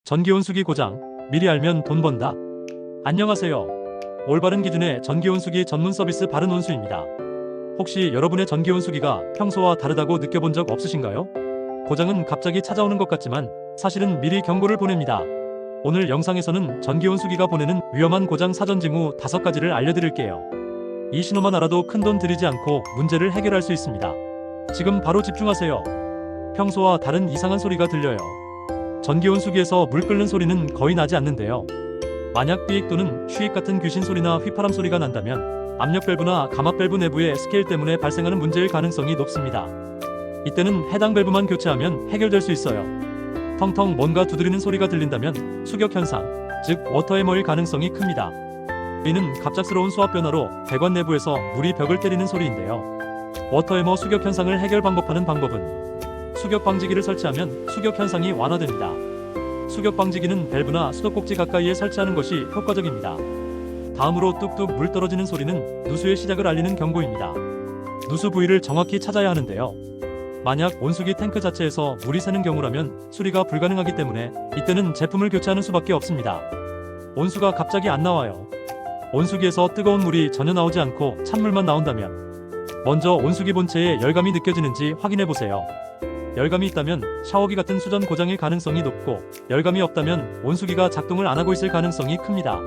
전기온수기 고장, 미리 알면 돈 번다. 안녕하세요. 올바른 기준의 전기온수기 전문 서비스 바른온수입니다. 혹시 여러분의 전기온수기가 평소와 다르다고 느껴본 적 없으신가요? 고장은 갑자기 찾아오는 것 같지만 사실은 미리 경고를 보냅니다. 오늘 영상에서는 전기온수기가 보내는 위험한 고장 사전 징후 5가지를 알려드릴게요. 이 신호만 알아도 큰돈 들이지 않고 문제를 해결할 수 있습니다. 지금 바로 집중하세요. 평소와 다른 이상한 소리가 들려요. 전기온수기에서 물 끓는 소리는 거의 나지 않는데요. 만약 삐익 또는 쉬익 같은 귀신 소리나 휘파람 소리가 난다면 압력 밸브나 감압 밸브 내부의 스케일 때문에 발생하는 문제일 가능성이 높습니다. 이때는 해당 밸브만 교체하면 해결될 수 있어요. 텅텅 뭔가 두드리는 소리가 들린다면 수격 현상, 즉 워터해머일 가능성이 큽니다. 이는 갑작스러운 수압 변화로 배관 내부에서 물이 벽을 때리는 소리인데요. 워터해머 수격 현상을 해결 방법하는 방법은 수격 방지기를 설치하면 수격 현상이 완화됩니다. 수격 방지기는 밸브나 수도꼭지 가까이에 설치하는 것이 효과적입니다. 다음으로 뚝뚝 물 떨어지는 소리는 누수의 시작을 알리는 경고입니다. 누수 부위를 정확히 찾아야 하는데요. 만약 온수기 탱크 자체에서 물이 새는 경우라면 수리가 불가능하기 때문에 이때는 제품을 교체하는 수밖에 없습니다. 온수가 갑자기 안 나와요. 온수기에서 뜨거운 물이 전혀 나오지 않고 찬물만 나온다면 먼저 온수기 본체에 열감이 느껴지는지 확인해 보세요. 열감이 있다면 샤워기 같은 수전 고장일 가능성이 높고, 열감이 없다면 온수기가 작동을 안 하고 있을 가능성이 큽니다.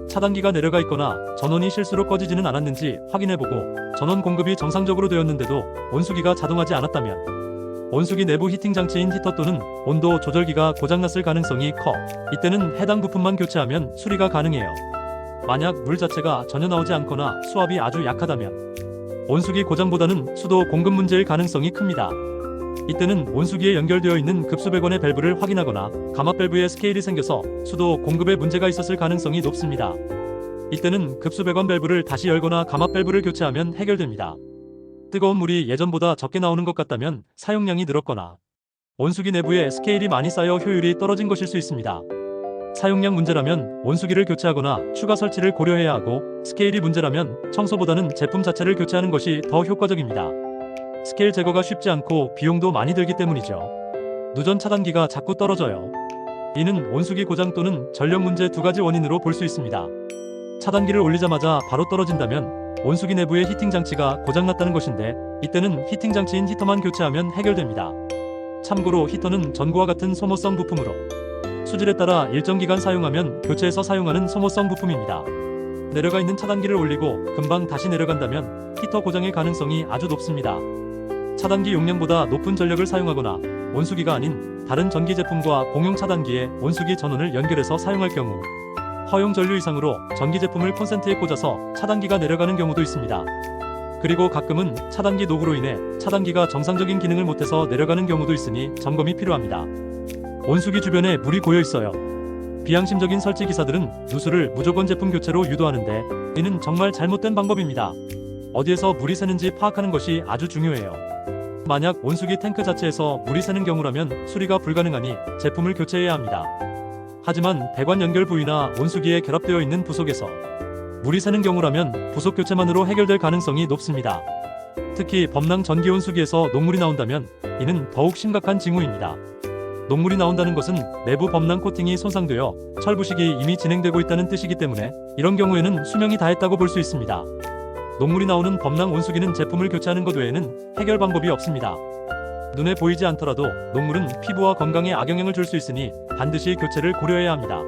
차단기가 내려가 있거나 전원이 실수로 꺼지지는 않았는지 확인해보고, 전원 공급이 정상적으로 되었는데도 온수기가 자동하지 않았다면 온수기 내부 히팅 장치인 히터 또는 온도 조절기가 고장났을 가능성이 커 이때는 해당 부품만 교체하면 수리가 가능해요. 만약 물 자체가 전혀 나오지 않거나 수압이 아주 약하다면 온수기 고장보다는 수도 공급 문제일 가능성이 큽니다. 이때는 온수기에 연결되어 있는 급수배관의 밸브를 확인하거나 감압 밸브에 스케일이 생겨서 수도 공급에 문제가 있었을 가능성이 높습니다. 이때는 급수배관 밸브를 다시 열거나 감압 밸브를 교체하면 해결됩니다. 뜨거운 물이 예전보다 적게 나오는 것 같다면 사용량이 늘었거나 온수기 내부에 스케일이 많이 쌓여 효율이 떨어진 것일 수 있습니다. 사용량 문제라면 온수기를 교체하거나 추가 설치를 고려해야 하고, 스케일이 문제라면 청소보다는 제품 자체를 교체하는 것이 더 효과적입니다. 스케일 제거가 쉽지 않고 비용도 많이 들기 때문이죠. 누전 차단기가 자꾸 떨어져요. 이는 온수기 고장 또는 전력 문제 2가지 원인으로 볼 수 있습니다. 차단기를 올리자마자 바로 떨어진다면 온수기 내부의 히팅 장치가 고장났다는 것인데, 이때는 히팅 장치인 히터만 교체하면 해결됩니다. 참고로 히터는 전구와 같은 소모성 부품으로 수질에 따라 일정 기간 사용하면 교체해서 사용하는 소모성 부품입니다. 내려가 있는 차단기를 올리고 금방 다시 내려간다면 히터 고장의 가능성이 아주 높습니다. 차단기 용량보다 높은 전력을 사용하거나 온수기가 아닌 다른 전기 제품과 공용 차단기에 온수기 전원을 연결해서 사용할 경우 허용 전류 이상으로 전기 제품을 콘센트에 꽂아서 차단기가 내려가는 경우도 있습니다. 그리고 가끔은 차단기 노후로 인해 차단기가 정상적인 기능을 못해서 내려가는 경우도 있으니 점검이 필요합니다. 온수기 주변에 물이 고여 있어요. 비양심적인 설치 기사들은 누수를 무조건 제품 교체로 유도하는데 이는 정말 잘못된 방법입니다. 어디에서 물이 새는지 파악하는 것이 아주 중요해요. 만약 온수기 탱크 자체에서 물이 새는 경우라면 수리가 불가능하니 제품을 교체해야 합니다. 하지만 배관 연결 부위나 온수기에 결합되어 있는 부속에서 물이 새는 경우라면 부속 교체만으로 해결될 가능성이 높습니다. 특히 범랑 전기 온수기에서 녹물이 나온다면 이는 더욱 심각한 징후입니다. 녹물이 나온다는 것은 내부 범랑 코팅이 손상되어 철부식이 이미 진행되고 있다는 뜻이기 때문에 이런 경우에는 수명이 다했다고 볼 수 있습니다. 녹물이 나오는 범랑 온수기는 제품을 교체하는 것 외에는 해결 방법이 없습니다. 눈에 보이지 않더라도 녹물은 피부와 건강에 악영향을 줄 수 있으니 반드시 교체를 고려해야 합니다.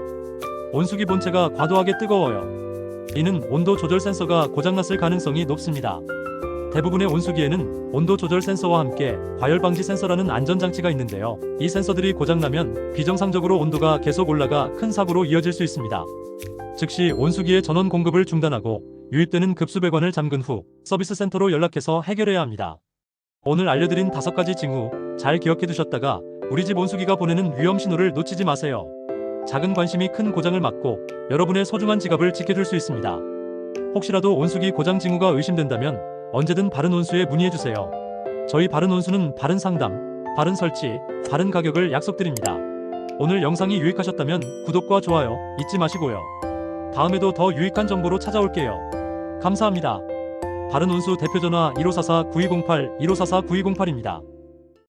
온수기 본체가 과도하게 뜨거워요. 이는 온도 조절 센서가 고장났을 가능성이 높습니다. 대부분의 온수기에는 온도 조절 센서와 함께 과열 방지 센서라는 안전장치가 있는데요. 이 센서들이 고장나면 비정상적으로 온도가 계속 올라가 큰 사고로 이어질 수 있습니다. 즉시 온수기의 전원 공급을 중단하고 유입되는 급수배관을 잠근 후 서비스 센터로 연락해서 해결해야 합니다. 오늘 알려드린 5가지 징후 잘 기억해 두셨다가 우리 집 온수기가 보내는 위험 신호를 놓치지 마세요. 작은 관심이 큰 고장을 막고 여러분의 소중한 지갑을 지켜줄 수 있습니다. 혹시라도 온수기 고장 징후가 의심된다면 언제든 바른온수에 문의해주세요. 저희 바른온수는 바른 상담, 바른 설치, 바른 가격을 약속드립니다. 오늘 영상이 유익하셨다면 구독과 좋아요 잊지 마시고요. 다음에도 더 유익한 정보로 찾아올게요. 감사합니다. 바른온수 대표전화 1544-9208, 1544-9208입니다.